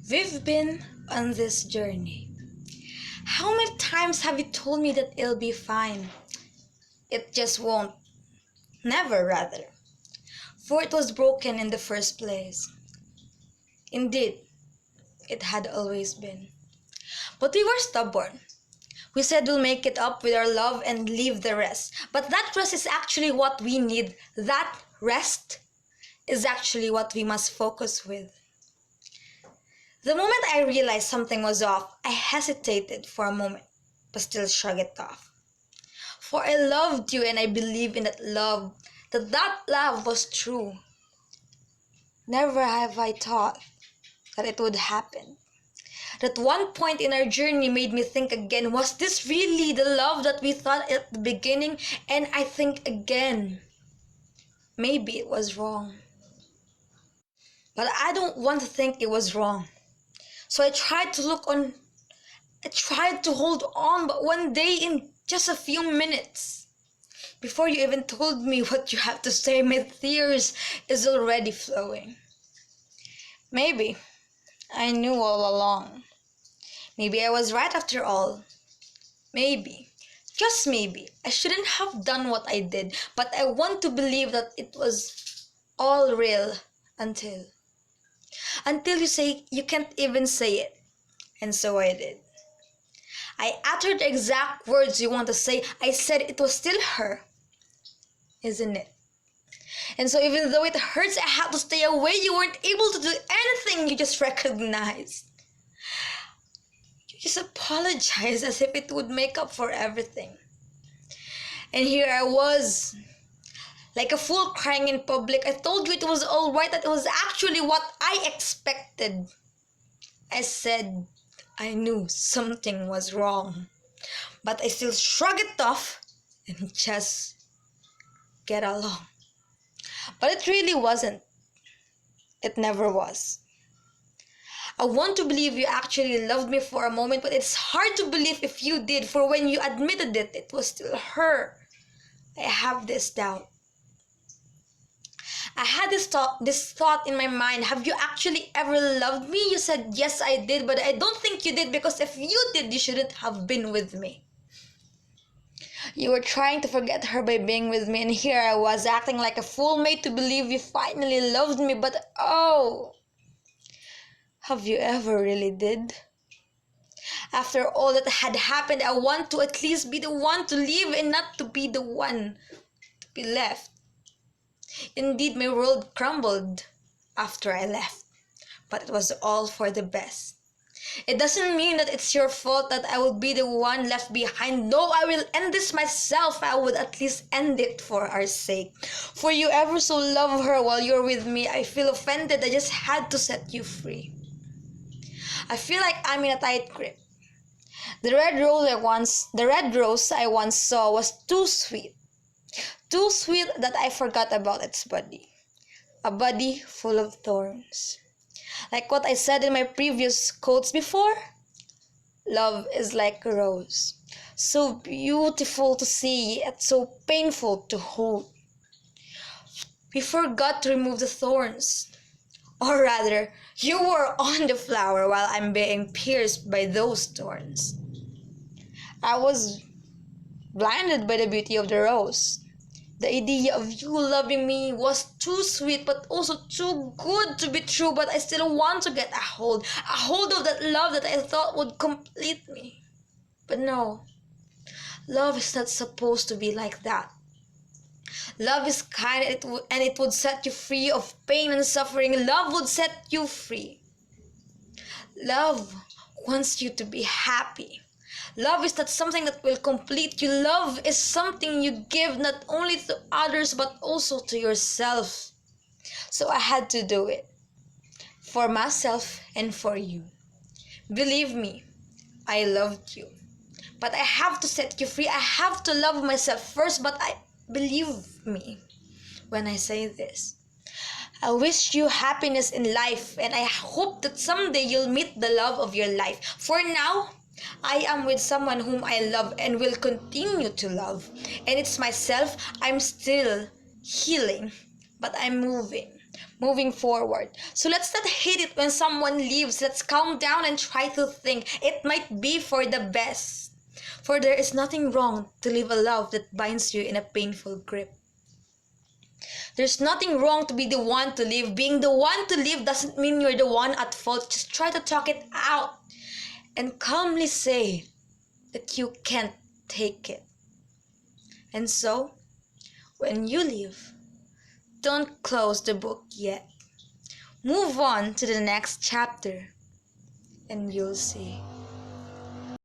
We've been on this journey. How many times have you told me that it'll be fine? It just won't. Never, rather. For it was broken in the first place. Indeed, it had always been. But we were stubborn. We said we'll make it up with our love and leave the rest. But that rest is actually what we need. That rest is actually what we must focus with. The moment I realized something was off, I hesitated for a moment, but still shrugged it off. For I loved you and I believed in that love was true. Never have I thought that it would happen. That one point in our journey made me think again, was this really the love that we thought at the beginning? And I think again, maybe it was wrong. But I don't want to think it was wrong. So I tried to hold on, but one day in just a few minutes, before you even told me what you have to say, my tears is already flowing. Maybe I knew all along. Maybe I was right after all. Maybe, just maybe, I shouldn't have done what I did, but I want to believe that it was all real until you say you can't even say it. And so I did. I uttered the exact words you want to say. I said it was still her, isn't it? And so even though it hurts, I had to stay away. You weren't able to do anything. You just recognized. You just apologized as if it would make up for everything. And here I was, like a fool crying in public. I told you it was all right, that it was actually what I expected. I said I knew something was wrong, but I still shrugged it off and just get along. But it really wasn't. It never was. I want to believe you actually loved me for a moment, but it's hard to believe if you did, for when you admitted it, it was still her. I have this doubt. I had this thought in my mind. Have you actually ever loved me? You said, yes, I did, but I don't think you did, because if you did, you shouldn't have been with me. You were trying to forget her by being with me, and here I was acting like a fool, made to believe you finally loved me, but oh, have you ever really did? After all that had happened, I want to at least be the one to leave and not to be the one to be left. Indeed, my world crumbled after I left, but it was all for the best. It doesn't mean that it's your fault that I will be the one left behind. No, I will end this myself. I would at least end it for our sake. For you ever so love her while you're with me, I feel offended. I just had to set you free. I feel like I'm in a tight grip. The red rose I once saw was too sweet. Too sweet that I forgot about its body. A body full of thorns. Like what I said in my previous quotes before, love is like a rose. So beautiful to see, yet so painful to hold. We forgot to remove the thorns. Or rather, you were on the flower while I'm being pierced by those thorns. I was blinded by the beauty of the rose. The idea of you loving me was too sweet, but also too good to be true. But I still want to get a hold of that love that I thought would complete me. But no, love is not supposed to be like that. Love is kind, and it would set you free of pain and suffering. Love would set you free. Love wants you to be happy. Love is not something that will complete you. Love is something you give not only to others but also to yourself. So I had to do it. For myself and for you. Believe me, I loved you. But I have to set you free. I have to love myself first, but believe me when I say this. I wish you happiness in life, and I hope that someday you'll meet the love of your life. For now, I am with someone whom I love and will continue to love. And it's myself. I'm still healing, but I'm moving. moving forward. So let's not hate it when someone leaves. Let's calm down and try to think it might be for the best. For there is nothing wrong to live a love that binds you in a painful grip. There's nothing wrong to be the one to leave. Being the one to leave doesn't mean you're the one at fault. Just try to talk it out and calmly say that you can't take it. And so, when you leave, don't close the book yet. Move on to the next chapter, and you'll see.